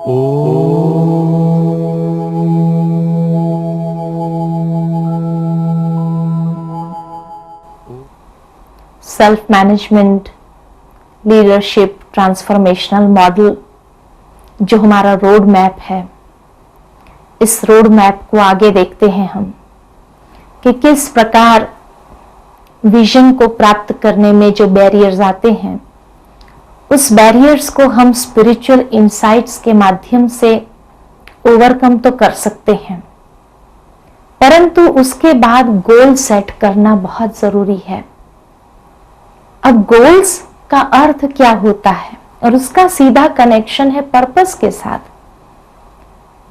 Self management, leadership, transformational model जो हमारा road map है, इस रोड मैप को आगे देखते हैं हम कि किस प्रकार विजन को प्राप्त करने में जो बैरियर्स आते हैं, उस बैरियर्स को हम स्पिरिचुअल इंसाइट्स के माध्यम से ओवरकम तो कर सकते हैं, परंतु उसके बाद गोल सेट करना बहुत जरूरी है। अब गोल्स का अर्थ क्या होता है और उसका सीधा कनेक्शन है पर्पस के साथ,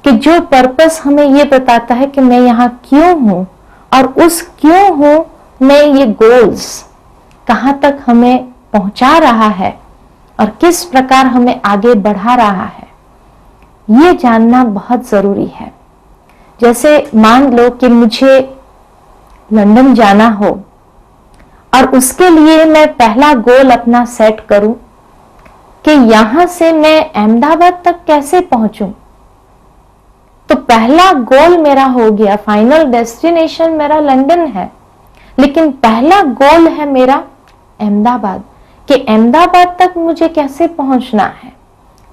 कि जो पर्पस हमें ये बताता है कि मैं यहाँ क्यों हूं और उस क्यों हूं में ये गोल्स कहां तक हमें पहुंचा रहा है और किस प्रकार हमें आगे बढ़ा रहा है, ये जानना बहुत जरूरी है। जैसे मान लो कि मुझे लंदन जाना हो और उसके लिए मैं पहला गोल अपना सेट करूं कि यहां से मैं अहमदाबाद तक कैसे पहुंचूं। तो पहला गोल मेरा हो गया, फाइनल डेस्टिनेशन मेरा लंदन है, लेकिन पहला गोल है मेरा अहमदाबाद, कि अहमदाबाद तक मुझे कैसे पहुंचना है।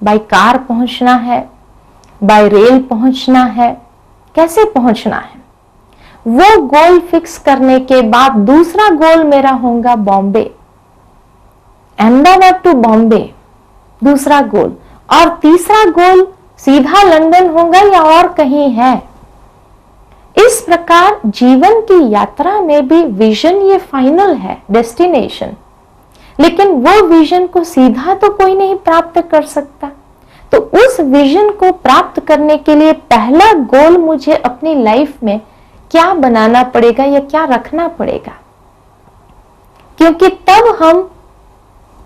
बाय कार पहुंचना है, बाय रेल पहुंचना है, कैसे पहुंचना है। वो गोल फिक्स करने के बाद दूसरा गोल मेरा होगा बॉम्बे, अहमदाबाद टू बॉम्बे दूसरा गोल, और तीसरा गोल सीधा लंदन होगा या और कहीं है। इस प्रकार जीवन की यात्रा में भी विजन ये फाइनल है, डेस्टिनेशन, लेकिन वो विजन को सीधा तो कोई नहीं प्राप्त कर सकता। तो उस विजन को प्राप्त करने के लिए पहला गोल मुझे अपनी लाइफ में क्या बनाना पड़ेगा या क्या रखना पड़ेगा, क्योंकि तब हम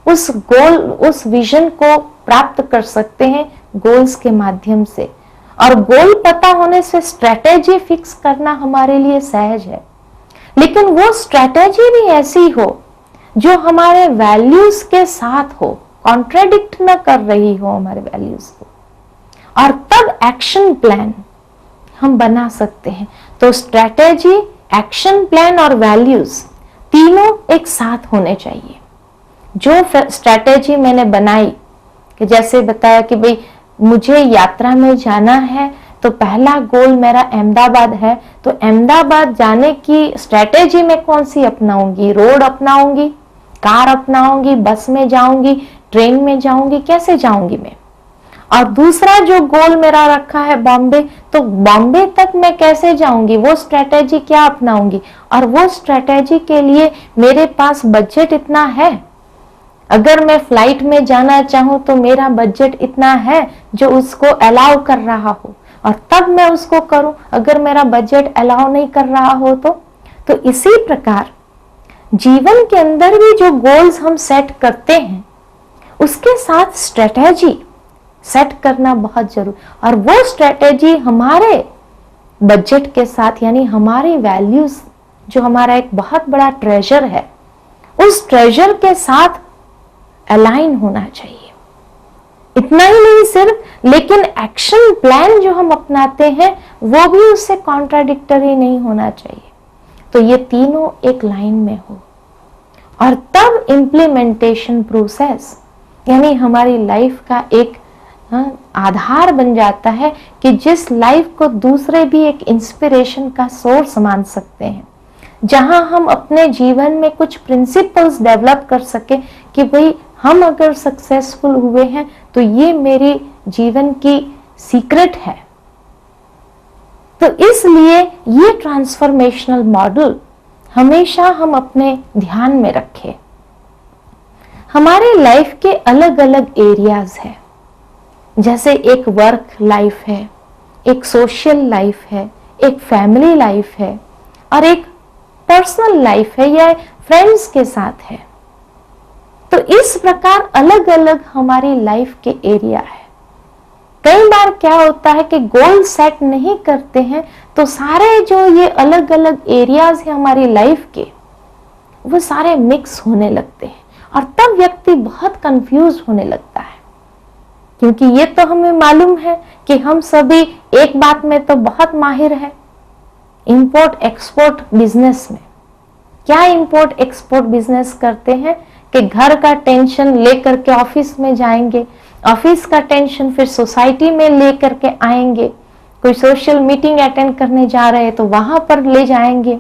उस गोल, उस विजन को प्राप्त कर सकते हैं गोल्स के माध्यम से। और गोल पता होने से स्ट्रेटेजी फिक्स करना हमारे लिए सहज है, लेकिन वो स्ट्रेटेजी भी ऐसी हो जो हमारे वैल्यूज के साथ हो, कॉन्ट्राडिक्ट न कर रही हो हमारे वैल्यूज को, और तब एक्शन प्लान हम बना सकते हैं। तो स्ट्रेटेजी, एक्शन प्लान और वैल्यूज तीनों एक साथ होने चाहिए। जो स्ट्रेटेजी मैंने बनाई, कि जैसे बताया कि भाई मुझे यात्रा में जाना है, तो पहला गोल मेरा अहमदाबाद है, तो अहमदाबाद जाने की स्ट्रेटेजी में कौन सी अपनाऊंगी, रोड अपनाऊंगी, कार अपनाऊंगी, बस में जाऊंगी, ट्रेन में जाऊंगी, कैसे जाऊंगी मैं। और दूसरा जो गोल मेरा रखा है बॉम्बे, तो बॉम्बे तक मैं कैसे जाऊंगी, वो स्ट्रेटेजी क्या अपनाऊंगी, और वो स्ट्रेटेजी के लिए मेरे पास बजट इतना है। अगर मैं फ्लाइट में जाना चाहूं तो मेरा बजट इतना है जो उसको अलाउ कर रहा हो, और तब मैं उसको करूं। अगर मेरा बजट अलाउ नहीं कर रहा हो तो इसी प्रकार जीवन के अंदर भी जो गोल्स हम सेट करते हैं, उसके साथ स्ट्रेटेजी सेट करना बहुत जरूरी, और वो स्ट्रेटेजी हमारे बजट के साथ, यानी हमारी वैल्यूज जो हमारा एक बहुत बड़ा ट्रेजर है, उस ट्रेजर के साथ अलाइन होना चाहिए। इतना ही नहीं सिर्फ, लेकिन एक्शन प्लान जो हम अपनाते हैं वो भी उससे कॉन्ट्राडिक्टरी नहीं होना चाहिए। तो ये तीनों एक लाइन में हो, और तब इम्प्लीमेंटेशन प्रोसेस यानी हमारी लाइफ का एक आधार बन जाता है, कि जिस लाइफ को दूसरे भी एक इंस्पिरेशन का सोर्स मान सकते हैं, जहां हम अपने जीवन में कुछ प्रिंसिपल्स डेवलप कर सके कि भाई हम अगर सक्सेसफुल हुए हैं तो ये मेरी जीवन की सीक्रेट है। तो इसलिए ये ट्रांसफॉर्मेशनल मॉडल हमेशा हम अपने ध्यान में रखें। हमारे लाइफ के अलग अलग एरियाज हैं, जैसे एक वर्क लाइफ है, एक सोशल लाइफ है, एक फैमिली लाइफ है, और एक पर्सनल लाइफ है या फ्रेंड्स के साथ है। तो इस प्रकार अलग अलग हमारी लाइफ के एरिया है। कई बार क्या होता है कि गोल सेट नहीं करते हैं, तो सारे जो ये अलग अलग एरियाज हैं हमारी लाइफ के, वो सारे मिक्स होने लगते हैं, और तब व्यक्ति बहुत कंफ्यूज होने लगता है। क्योंकि ये तो हमें मालूम है कि हम सभी एक बात में तो बहुत माहिर है, इंपोर्ट एक्सपोर्ट बिजनेस में। क्या इंपोर्ट एक्सपोर्ट बिजनेस करते हैं कि घर का टेंशन लेकर के ऑफिस में जाएंगे, ऑफिस का टेंशन फिर सोसाइटी में लेकर के आएंगे, कोई सोशल मीटिंग अटेंड करने जा रहे हैं तो वहां पर ले जाएंगे,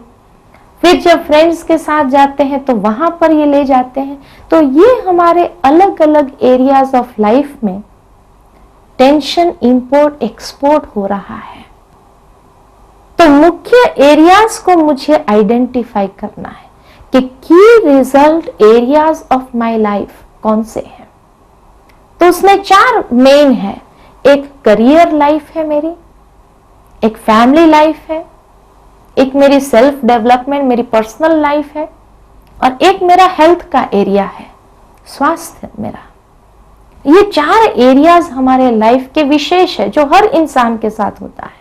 फिर जब फ्रेंड्स के साथ जाते हैं तो वहां पर ये ले जाते हैं। तो ये हमारे अलग अलग एरियाज ऑफ लाइफ में टेंशन इंपोर्ट एक्सपोर्ट हो रहा है। तो मुख्य एरियाज को मुझे आइडेंटिफाई करना है कि की result areas of my life कौन से हैं। तो उसमें 4 मेन है। एक करियर लाइफ है मेरी, एक फैमिली लाइफ है, एक मेरी सेल्फ डेवलपमेंट मेरी पर्सनल लाइफ है, और एक मेरा हेल्थ का एरिया है, स्वास्थ्य मेरा। ये 4 एरियाज हमारे लाइफ के विशेष है जो हर इंसान के साथ होता है,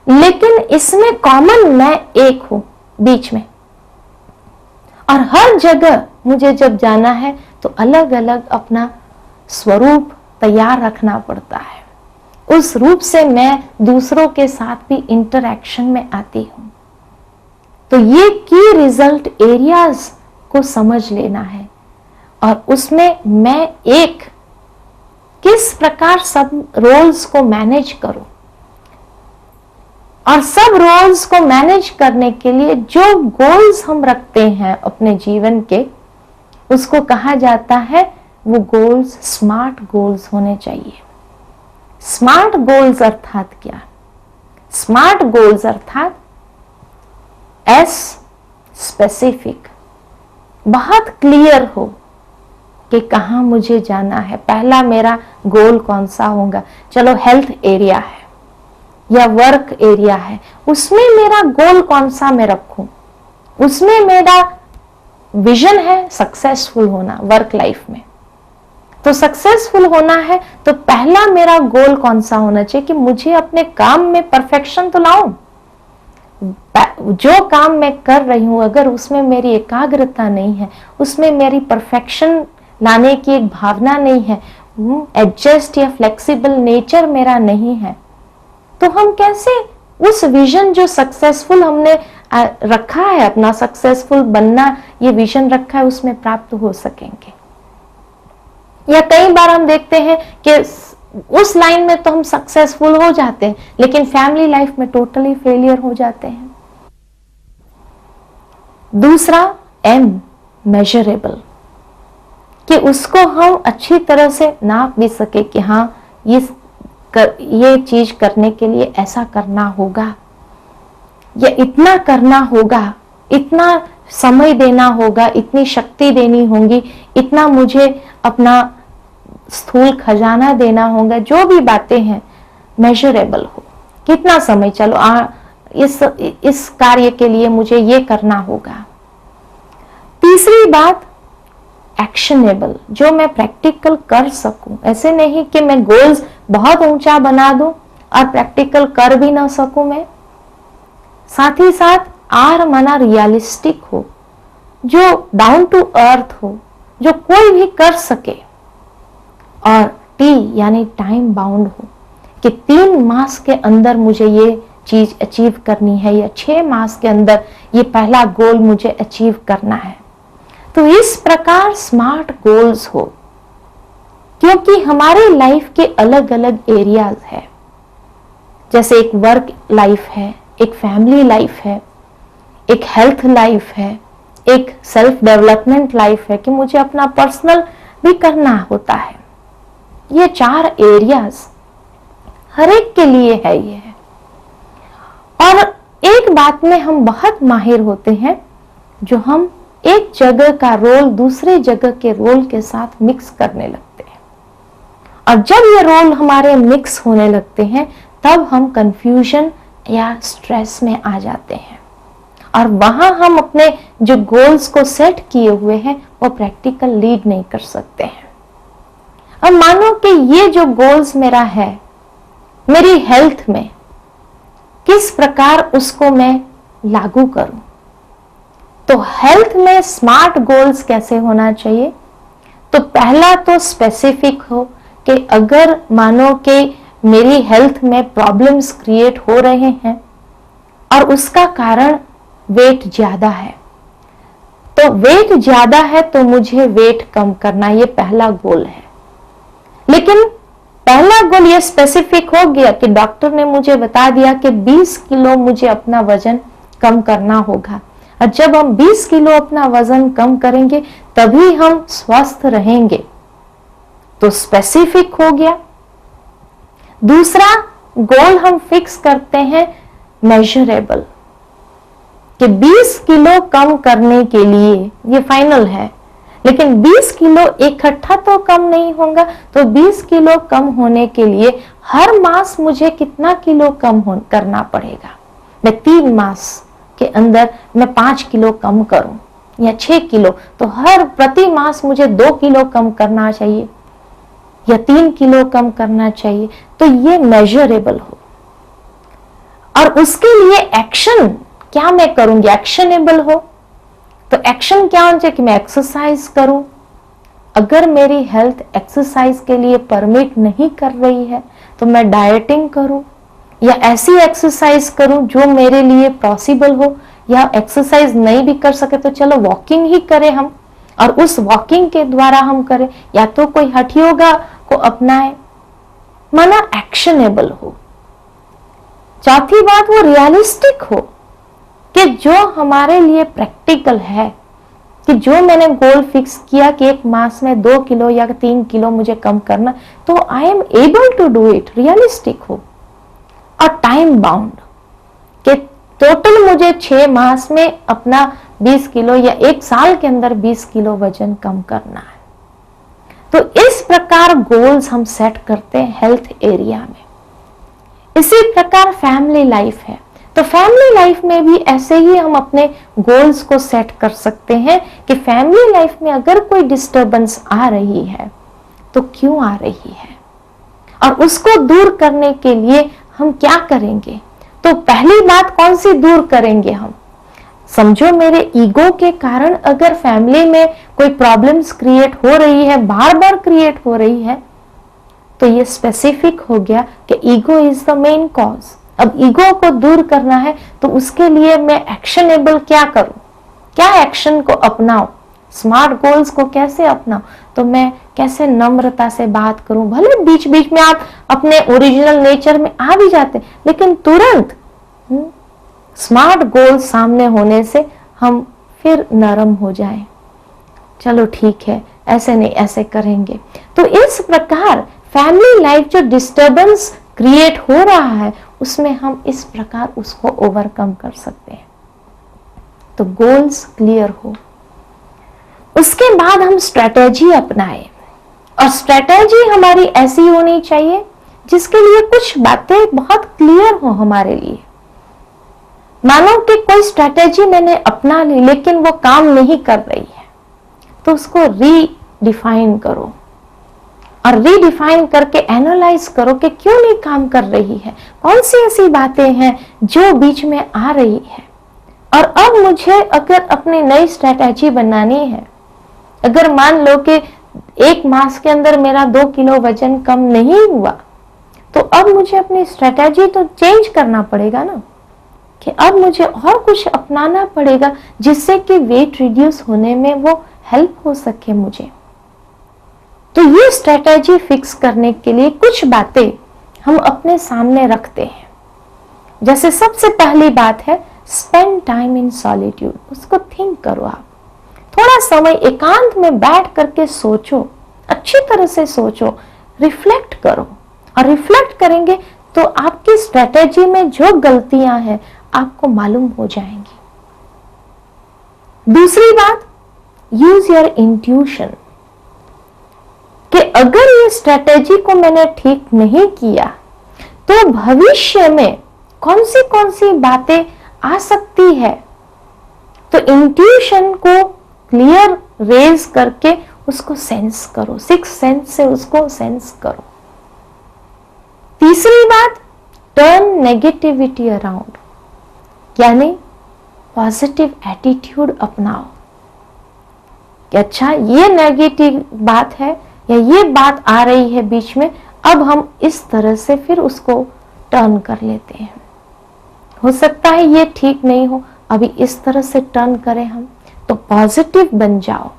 लेकिन इसमें कॉमन मैं एक हूं बीच में। और हर जगह मुझे जब जाना है तो अलग अलग अपना स्वरूप तैयार रखना पड़ता है, उस रूप से मैं दूसरों के साथ भी इंटरैक्शन में आती हूं। तो ये की रिजल्ट एरियाज को समझ लेना है, और उसमें मैं एक किस प्रकार सब रोल्स को मैनेज करूं, और सब रोल्स को मैनेज करने के लिए जो गोल्स हम रखते हैं अपने जीवन के, उसको कहा जाता है वो गोल्स स्मार्ट गोल्स होने चाहिए। स्मार्ट गोल्स अर्थात क्या? स्मार्ट गोल्स अर्थात एस स्पेसिफिक, बहुत क्लियर हो कि कहां मुझे जाना है। पहला मेरा गोल कौन सा होगा? चलो हेल्थ एरिया है या वर्क एरिया है, उसमें मेरा गोल कौन सा मैं रखूं? उसमें मेरा विजन है सक्सेसफुल होना वर्क लाइफ में। तो सक्सेसफुल होना है तो पहला मेरा गोल कौन सा होना चाहिए कि मुझे अपने काम में परफेक्शन तो लाऊं। जो काम मैं कर रही हूं अगर उसमें मेरी एकाग्रता नहीं है, उसमें मेरी परफेक्शन लाने की एक भावना नहीं है, एडजस्ट या फ्लेक्सिबल नेचर मेरा नहीं है, तो हम कैसे उस विजन जो सक्सेसफुल हमने रखा है, अपना सक्सेसफुल बनना ये विजन रखा है, उसमें प्राप्त हो सकेंगे। या कई बार हम देखते हैं कि उस लाइन में तो हम सक्सेसफुल हो जाते हैं लेकिन फैमिली लाइफ में टोटली फेलियर हो जाते हैं। दूसरा एम मेजरेबल, कि उसको हम अच्छी तरह से नाप भी सके कि हाँ ये चीज करने के लिए ऐसा करना होगा या इतना करना होगा, इतना समय देना होगा, इतनी शक्ति देनी होगी, इतना मुझे अपना स्थूल खजाना देना होगा। जो भी बातें हैं मेजरेबल हो, कितना समय, चलो इस कार्य के लिए मुझे ये करना होगा। तीसरी बात एक्शनेबल, जो मैं प्रैक्टिकल कर सकूं। ऐसे नहीं कि मैं गोल्स बहुत ऊंचा बना दूं और प्रैक्टिकल कर भी ना सकूं मैं। साथ ही साथ आर माना रियलिस्टिक हो, जो डाउन टू अर्थ हो, जो कोई भी कर सके। और टी यानी टाइम बाउंड हो कि 3 मास के अंदर मुझे ये चीज अचीव करनी है या 6 मास के अंदर ये पहला गोल मुझे अचीव करना है। तो इस प्रकार स्मार्ट गोल्स हो, क्योंकि हमारे लाइफ के अलग अलग एरियाज है। जैसे एक वर्क लाइफ है, एक फैमिली लाइफ है, एक हेल्थ लाइफ है, एक सेल्फ डेवलपमेंट लाइफ है कि मुझे अपना पर्सनल भी करना होता है। ये 4 एरियाज हर एक के लिए है ये है। और एक बात में हम बहुत माहिर होते हैं, जो हम एक जगह का रोल दूसरे जगह के रोल के साथ मिक्स करने लगते हैं। और जब ये रोल हमारे मिक्स होने लगते हैं तब हम कंफ्यूजन या स्ट्रेस में आ जाते हैं, और वहां हम अपने जो गोल्स को सेट किए हुए हैं वो प्रैक्टिकल लीड नहीं कर सकते हैं। अब मानो कि ये जो गोल्स मेरा है मेरी हेल्थ में, किस प्रकार उसको मैं लागू करूं। तो हेल्थ में स्मार्ट गोल्स कैसे होना चाहिए? तो पहला तो स्पेसिफिक हो कि अगर मानो कि मेरी हेल्थ में प्रॉब्लम्स क्रिएट हो रहे हैं और उसका कारण वेट ज्यादा है, तो वेट ज्यादा है तो मुझे वेट कम करना, ये पहला गोल है। लेकिन पहला गोल ये स्पेसिफिक हो गया कि डॉक्टर ने मुझे बता दिया कि 20 किलो मुझे अपना वजन कम करना होगा, और जब हम 20 किलो अपना वजन कम करेंगे तभी हम स्वस्थ रहेंगे, तो स्पेसिफिक हो गया। दूसरा गोल हम फिक्स करते हैं मेजरेबल, कि 20 किलो कम करने के लिए, ये फाइनल है, लेकिन 20 किलो इकट्ठा तो कम नहीं होगा, तो 20 किलो कम होने के लिए हर मास मुझे कितना किलो कम करना पड़ेगा। मैं 3 मास के अंदर मैं 5 किलो कम करूं या 6 किलो, तो हर प्रति मास मुझे 2 किलो कम करना चाहिए या 3 किलो कम करना चाहिए, तो ये मेजरेबल हो। और उसके लिए एक्शन क्या मैं करूंगी, एक्शनेबल हो। तो एक्शन क्या होना चाहिए कि मैं एक्सरसाइज करूं। अगर मेरी हेल्थ एक्सरसाइज के लिए परमिट नहीं कर रही है तो मैं डाइटिंग करूं, या ऐसी एक्सरसाइज करूं जो मेरे लिए पॉसिबल हो, या एक्सरसाइज नहीं भी कर सके तो चलो वॉकिंग ही करें हम, और उस वॉकिंग के द्वारा हम करें, या तो कोई हठ योगा को अपनाएं, माना एक्शनेबल हो। चौथी बात, वो रियलिस्टिक हो, कि जो हमारे लिए प्रैक्टिकल है, कि जो मैंने गोल फिक्स किया कि एक मास में 2 किलो या 3 किलो मुझे कम करना, तो I am able to do it, realistic हो। और टाइम बाउंड, कि टोटल मुझे 6 मास में अपना 20 किलो या 1 साल के अंदर 20 किलो वजन कम करना है। तो इस प्रकार गोल्स हम सेट करते हैं हेल्थ एरिया में। इसी प्रकार फैमिली लाइफ है, तो फैमिली लाइफ में भी ऐसे ही हम अपने गोल्स को सेट कर सकते हैं कि फैमिली लाइफ में अगर कोई डिस्टरबेंस आ रही है तो क्यों आ रही है, और उसको दूर करने के लिए हम क्या करेंगे। तो पहली बात कौन सी दूर करेंगे हम, समझो मेरे ईगो के कारण अगर फैमिली में कोई प्रॉब्लम्स क्रिएट हो रही है, बार बार क्रिएट हो रही है, तो ये स्पेसिफिक हो गया कि ego is the main cause. अब ईगो को दूर करना है तो उसके लिए मैं एक्शनेबल क्या करूं, क्या एक्शन को अपनाऊं, स्मार्ट गोल्स को कैसे अपनाऊं। तो मैं कैसे नम्रता से बात करूं, भले बीच बीच में आप अपने ओरिजिनल नेचर में आ भी जाते, लेकिन तुरंत स्मार्ट गोल सामने होने से हम फिर नरम हो जाएं, चलो ठीक है ऐसे नहीं ऐसे करेंगे। तो इस प्रकार फैमिली लाइफ जो डिस्टरबेंस क्रिएट हो रहा है उसमें हम इस प्रकार उसको ओवरकम कर सकते हैं। तो गोल्स क्लियर हो, उसके बाद हम स्ट्रेटेजी अपनाएं, और स्ट्रेटेजी हमारी ऐसी होनी चाहिए जिसके लिए कुछ बातें बहुत क्लियर हो हमारे लिए। मानो कि कोई स्ट्रेटेजी मैंने अपना ली लेकिन वो काम नहीं कर रही है, तो उसको रीडिफाइन करो, और रीडिफाइन करके एनालाइज करो कि क्यों नहीं काम कर रही है, कौन सी ऐसी बातें हैं जो बीच में आ रही है। और अब मुझे अगर अपनी नई स्ट्रेटेजी बनानी है, अगर मान लो कि 1 मास के अंदर मेरा 2 किलो वजन कम नहीं हुआ, तो अब मुझे अपनी स्ट्रेटेजी तो चेंज करना पड़ेगा ना, कि अब मुझे और कुछ अपनाना पड़ेगा जिससे कि वेट रिड्यूस होने में वो हेल्प हो सके मुझे। तो ये स्ट्रेटेजी फिक्स करने के लिए कुछ बातें हम अपने सामने रखते हैं। जैसे सबसे पहली बात है स्पेंड टाइम इन सॉलिट्यूड, उसको थिंक करो। आप थोड़ा समय एकांत में बैठ करके सोचो, अच्छी तरह से सोचो, रिफ्लेक्ट करो, और रिफ्लेक्ट करेंगे तो आपकी स्ट्रेटेजी में जो गलतियां हैं आपको मालूम हो जाएंगी। दूसरी बात, यूज योर इंट्यूशन, कि अगर ये स्ट्रेटेजी को मैंने ठीक नहीं किया तो भविष्य में कौन सी बातें आ सकती है। तो इंट्यूशन को क्लियर रेज करके उसको सेंस करो, 6 सेंस से उसको सेंस करो। तीसरी बात, टर्न नेगेटिविटी अराउंड, यानी पॉजिटिव एटीट्यूड अपनाओ कि अच्छा ये नेगेटिव बात है या ये बात आ रही है बीच में, अब हम इस तरह से फिर उसको टर्न कर लेते हैं। हो सकता है ये ठीक नहीं हो, अभी इस तरह से टर्न करें हम, तो पॉजिटिव बन जाओ,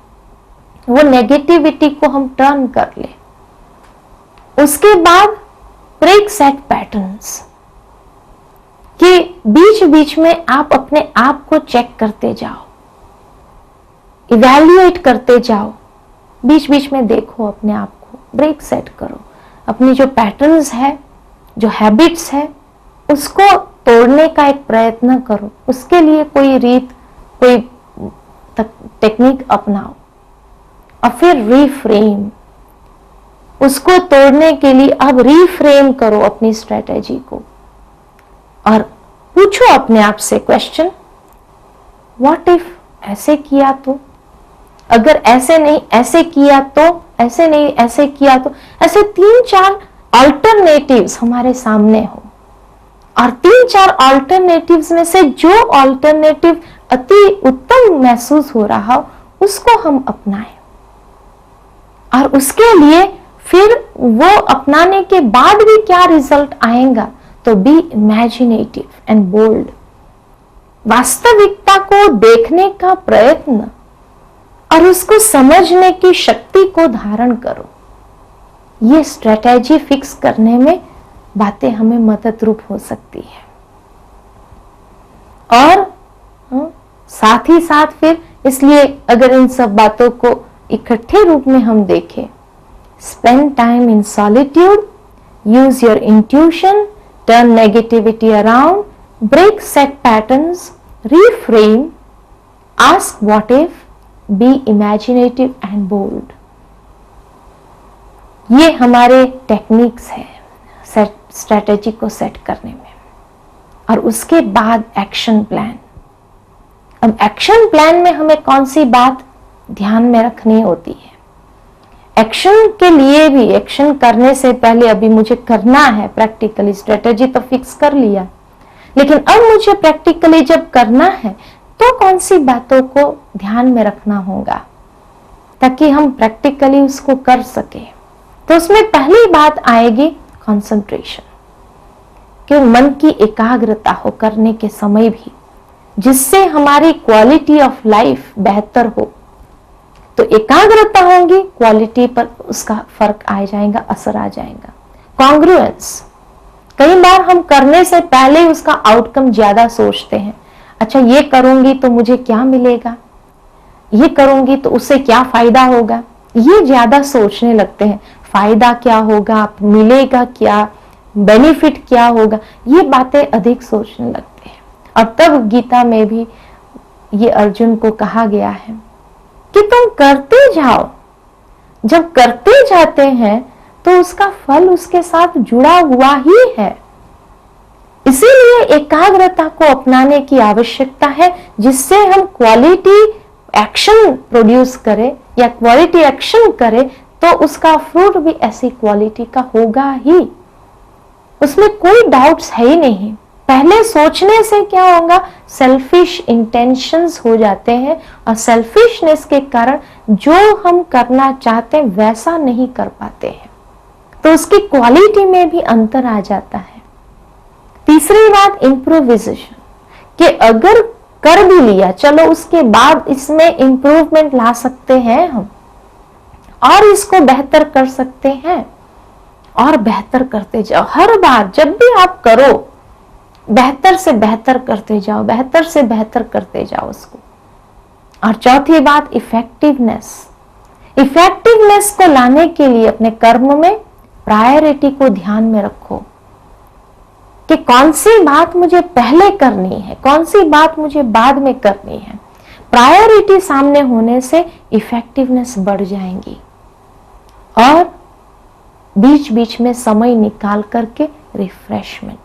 वो नेगेटिविटी को हम टर्न कर ले। उसके बाद ब्रेक सेट पैटर्न्स कि बीच बीच में आप अपने आप को चेक करते जाओ, इवैल्यूएट करते जाओ, बीच बीच में देखो अपने आप को, ब्रेक सेट करो। अपनी जो पैटर्न्स है, जो हैबिट्स है, उसको तोड़ने का एक प्रयत्न करो। उसके लिए कोई रीत, कोई टेक्निक अपनाओ और फिर रीफ्रेम। उसको तोड़ने के लिए अब रीफ्रेम करो अपनी स्ट्रेटेजी को और पूछो अपने आप से क्वेश्चन, व्हाट इफ ऐसे किया तो, अगर ऐसे नहीं ऐसे किया तो, ऐसे नहीं ऐसे किया तो, ऐसे 3-4 अल्टरनेटिव्स हमारे सामने हो और 3-4 अल्टरनेटिव्स में से जो अल्टरनेटिव अति उत्तम महसूस हो रहा हो उसको हम अपनाएं। और उसके लिए फिर वो अपनाने के बाद भी क्या रिजल्ट आएगा, तो बी इमेजिनेटिव एंड बोल्ड। वास्तविकता को देखने का प्रयत्न और उसको समझने की शक्ति को धारण करो। ये स्ट्रेटेजी फिक्स करने में बातें हमें मदद रूप हो सकती है। और साथ ही साथ फिर इसलिए अगर इन सब बातों को इकट्ठे रूप में हम देखें, spend time in solitude, use your intuition, turn negativity around, break set patterns, reframe, ask what if, be imaginative and bold. ये हमारे टेक्निक्स है स्ट्रेटेजी को सेट करने में। और उसके बाद एक्शन प्लान। अब एक्शन प्लान में हमें कौन सी बात ध्यान में रखनी होती है? एक्शन के लिए भी, एक्शन करने से पहले अभी मुझे करना है प्रैक्टिकली, स्ट्रेटेजी तो फिक्स कर लिया, लेकिन अब मुझे प्रैक्टिकली जब करना है तो कौन सी बातों को ध्यान में रखना होगा ताकि हम प्रैक्टिकली उसको कर सके। तो उसमें पहली बात आएगी कंसंट्रेशन, कि मन की एकाग्रता हो करने के समय भी, जिससे हमारी क्वालिटी ऑफ लाइफ बेहतर हो। तो एकाग्रता होगी, क्वालिटी पर उसका फर्क आ जाएगा, असर आ जाएगा। कॉन्ग्रुएंस, कई बार हम करने से पहले उसका आउटकम ज्यादा सोचते हैं। अच्छा, ये करूंगी तो मुझे क्या मिलेगा, ये करूंगी तो उससे क्या फायदा होगा, ये ज्यादा सोचने लगते हैं। फायदा क्या होगा, मिलेगा क्या, बेनिफिट क्या होगा, ये बातें अधिक सोचने लगते हैं। और तब गीता में भी ये अर्जुन को कहा गया है कि तुम करते जाओ। जब करते जाते हैं तो उसका फल उसके साथ जुड़ा हुआ ही है। इसीलिए एकाग्रता को अपनाने की आवश्यकता है, जिससे हम क्वालिटी एक्शन प्रोड्यूस करें या क्वालिटी एक्शन करें तो उसका फ्रूट भी ऐसी क्वालिटी का होगा ही। उसमें कोई डाउट्स है ही नहीं। पहले सोचने से क्या होगा, सेल्फिश इंटेंशंस हो जाते हैं और सेल्फिशनेस के कारण जो हम करना चाहते हैं वैसा नहीं कर पाते हैं, तो उसकी क्वालिटी में भी अंतर आ जाता है। तीसरी बात इम्प्रोविजेशन, कि अगर कर भी लिया, चलो उसके बाद इसमें इंप्रूवमेंट ला सकते हैं हम और इसको बेहतर कर सकते हैं और बेहतर करते जाओ। हर बार जब भी आप करो, बेहतर से बेहतर करते जाओ, बेहतर से बेहतर करते जाओ उसको। और चौथी बात इफेक्टिवनेस। इफेक्टिवनेस को लाने के लिए अपने कर्म में प्रायोरिटी को ध्यान में रखो कि कौन सी बात मुझे पहले करनी है, कौन सी बात मुझे बाद में करनी है। प्रायोरिटी सामने होने से इफेक्टिवनेस बढ़ जाएंगी। और बीच बीच में समय निकाल करके रिफ्रेशमेंट,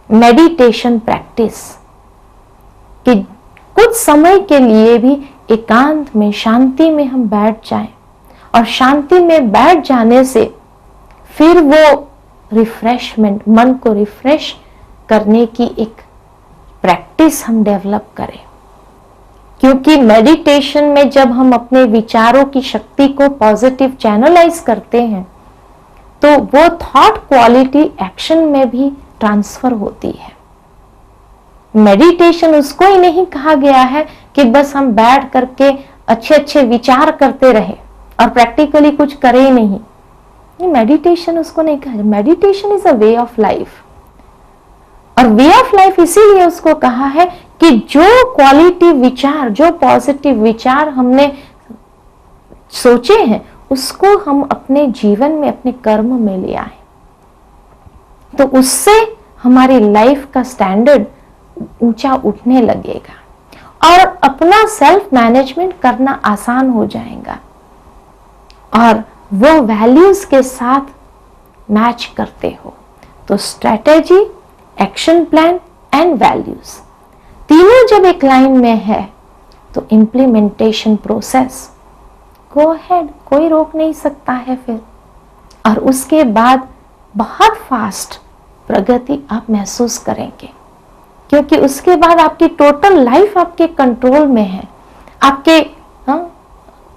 मेडिटेशन प्रैक्टिस, कि कुछ समय के लिए भी एकांत में, शांति में हम बैठ जाएं। और शांति में बैठ जाने से फिर वो रिफ्रेशमेंट, मन को रिफ्रेश करने की एक प्रैक्टिस हम डेवलप करें। क्योंकि मेडिटेशन में जब हम अपने विचारों की शक्ति को पॉजिटिव चैनलाइज करते हैं तो वो थॉट क्वालिटी एक्शन में भी ट्रांसफर होती है। मेडिटेशन उसको ही नहीं कहा गया है कि बस हम बैठ करके अच्छे अच्छे विचार करते रहे और प्रैक्टिकली कुछ करे ही नहीं। मेडिटेशन उसको नहीं कहा। Meditation is a way of life, और वे ऑफ लाइफ इसीलिए उसको कहा है कि जो क्वालिटी विचार, जो पॉजिटिव विचार हमने सोचे हैं उसको हम अपने जीवन में, अपने कर्म में ले आए, तो उससे हमारी लाइफ का स्टैंडर्ड ऊंचा उठने लगेगा और अपना सेल्फ मैनेजमेंट करना आसान हो जाएगा और वो वैल्यूज के साथ मैच करते हो। तो strategy, action plan and values तीनों जब एक लाइन में है तो इम्प्लीमेंटेशन प्रोसेस गो अहेड, कोई रोक नहीं सकता है फिर। और उसके बाद बहुत फास्ट प्रगति आप महसूस करेंगे, क्योंकि उसके बाद आपकी टोटल लाइफ आपके कंट्रोल में है, आपके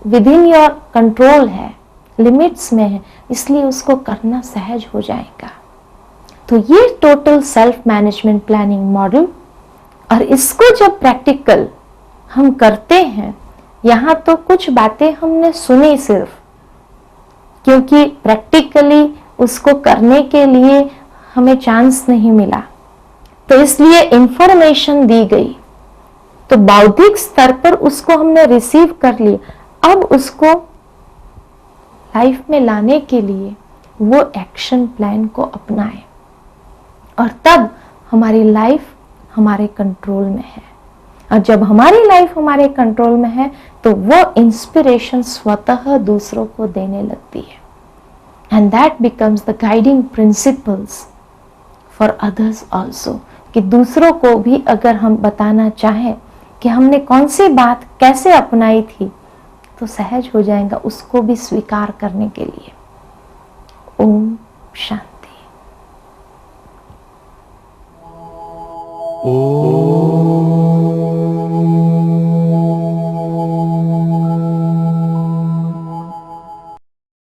विद इन योर कंट्रोल है, लिमिट्स में है, इसलिए उसको करना सहज हो जाएगा। तो ये total self management planning model, और इसको जब प्रैक्टिकल हम करते हैं, यहां तो कुछ बातें हमने सुनी सिर्फ, क्योंकि प्रैक्टिकली उसको करने के लिए हमें चांस नहीं मिला, तो इसलिए इंफॉर्मेशन दी गई, तो बौद्धिक स्तर पर उसको हमने रिसीव कर लिया। अब उसको लाइफ में लाने के लिए वो एक्शन प्लान को अपनाएं, और तब हमारी लाइफ हमारे कंट्रोल में है। और जब हमारी लाइफ हमारे कंट्रोल में है तो वो इंस्पिरेशन स्वतः दूसरों को देने लगती है, and that becomes the guiding principles for others also, कि दूसरों को भी अगर हम बताना चाहें कि हमने कौन सी बात कैसे अपनाई थी, तो सहज हो जाएगा उसको भी स्वीकार करने के लिए। ओम शांति।